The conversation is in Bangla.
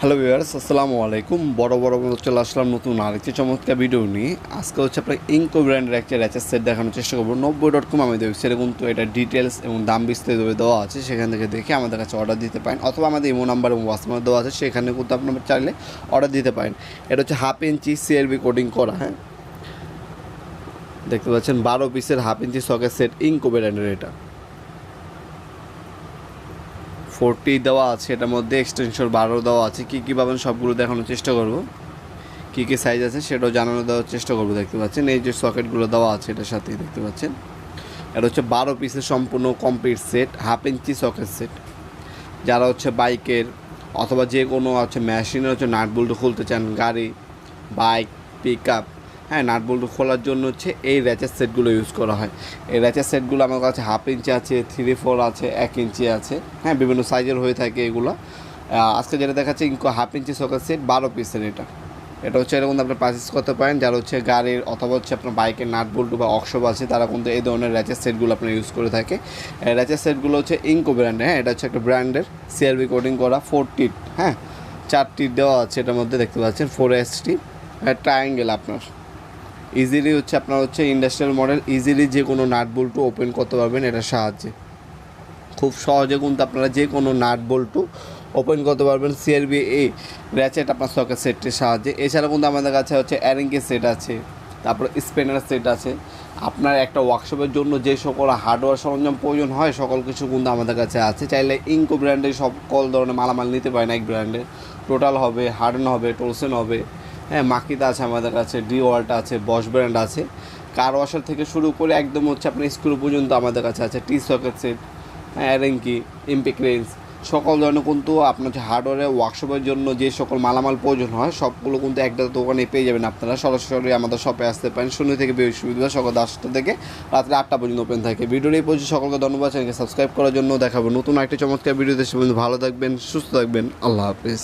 হ্যালো ভিউয়ার্স, আসসালামু আলাইকুম। বড় বন্ধু চলে আসলাম নতুন আরেকটি চমৎকার ভিডিও নিয়ে। আজকে হচ্ছে আপনার ইনকো ব্র্যান্ডের একটা র্যাচের সেট দেখানোর চেষ্টা করবো। 90.com আমাদের ওয়েবসাইটে কিন্তু এটা ডিটেলস এবং দাম বিস্তারিত দেওয়া আছে, সেখান থেকে দেখে আমাদের কাছে অর্ডার দিতে পারেন, অথবা আমাদের ইমো নাম্বার এবং হোয়াটসঅ্যাপ দেওয়া আছে, সেখানে কিন্তু আপনার চাইলে অর্ডার দিতে পারেন। এটা হচ্ছে 1/2 ইঞ্চি CRB কোডিং করা, হ্যাঁ দেখতে পাচ্ছেন 12 পিসের 1/2 ইঞ্চি সকেট সেট ইনকো ব্র্যান্ডের। এটা 40 দেওয়া আছে, এটার মধ্যে এক্সটেনশন 12 দেওয়া আছে। কী পাবেন সবগুলো দেখানোর চেষ্টা করব, কী সাইজ আছে সেটাও জানানো দেওয়ার চেষ্টা করবো। দেখতে পাচ্ছেন এই যে সকেটগুলো দেওয়া আছে এটার সাথেই, দেখতে পাচ্ছেন এটা হচ্ছে 12 পিসের সম্পূর্ণ কমপ্লিট সেট, 1/2 ইঞ্চি সকেট সেট। যারা হচ্ছে বাইকের অথবা যে কোনো হচ্ছে মেশিনের হচ্ছে নাট বল্টু খুলতে চান, গাড়ি, বাইক, পিক আপ, হ্যাঁ নাট বল্টু খোলার জন্য হচ্ছে এই র্যাচের সেটগুলো ইউজ করা হয়। এই র্যাচের সেটগুলো আমার কাছে 1/2 ইঞ্চি আছে, 3/4 আছে, 1 ইঞ্চি আছে, হ্যাঁ বিভিন্ন সাইজের হয়ে থাকে এগুলো। আজকে যেটা দেখাচ্ছে ইনকো 1/2 ইঞ্চি সকেট সেট 12 পিসের। এটা হচ্ছে এরকম আপনি পারচেস করতে পারেন। যারা হচ্ছে গাড়ির অথবা হচ্ছে আপনার বাইকের নাট বল্টু বা অক্সব আছে, তারা কিন্তু এই ধরনের র্যাচের সেটগুলো আপনার ইউজ করে থাকে। র্যাচের সেটগুলো হচ্ছে ইনকো ব্র্যান্ডের, হ্যাঁ এটা হচ্ছে একটা ব্র্যান্ডের CRB কোডিং করা 4 টিট, হ্যাঁ 4 টিট দেওয়া আছে এটার মধ্যে, দেখতে পাচ্ছেন 4ST ট্রায়াঙ্গেল। আপনার ইজিলি হচ্ছে আপনার হচ্ছে ইন্ডাস্ট্রিয়াল মডেল, ইজিলি যে কোনো নাট বল্টু ওপেন করতে পারবেন এটার সাহায্যে। খুব সহজে কিন্তু আপনারা যে কোনো নাট বল্টু ওপেন করতে পারবেন CRB এই র্যাচেট আপনার সকেট সেটটির সাহায্যে। এছাড়া কিন্তু আমাদের কাছে হচ্ছে অ্যারিঙ্কের সেট আছে, তারপর স্পেনার সেট আছে। আপনার একটা ওয়ার্কশপের জন্য যে সকল হার্ডওয়্যার সরঞ্জাম প্রয়োজন হয় সকল কিছু কিন্তু আমাদের কাছে আছে। চাইলে ইনকো ব্র্যান্ডের সকল ধরনের মালামাল নিতে পারেন এক ব্র্যান্ডের। টোটাল হবে, হার্ডন হবে, টোলসেন হবে, হ্যাঁ মাকিতা আছে আমাদের কাছে, ডিওয়াল্ট আছে, বস ব্র্যান্ড আছে। কার ওয়াশার থেকে শুরু করে একদম হচ্ছে আপনার স্ক্রু পর্যন্ত আমাদের কাছে আছে। টি সকেট সেট, অ্যারেঙ্কি, ইম্পিক রেঞ্জ, সকল ধরনের কিন্তু আপনার হচ্ছে হার্ডওয়্যারের ওয়ার্কশপের জন্য যে সকল মালামাল প্রয়োজন হয় সবগুলো কিন্তু একটা দোকানে পেয়ে যাবেন। আপনারা সরাসরি আমাদের শপে আসতে পারেন। শনি থেকে বৃহস্পতিবার সকাল 10টা থেকে রাত্রে 8টা পর্যন্ত ওপেন থাকে। ভিডিওর এই পর্যন্ত সকলকে ধন্যবাদ। চ্যানেলকে সাবস্ক্রাইব করার জন্য দেখাবো নতুন একটা চমৎকার ভিডিও দেশে। ভালো থাকবেন, সুস্থ থাকবেন, আল্লাহ হাফিজ।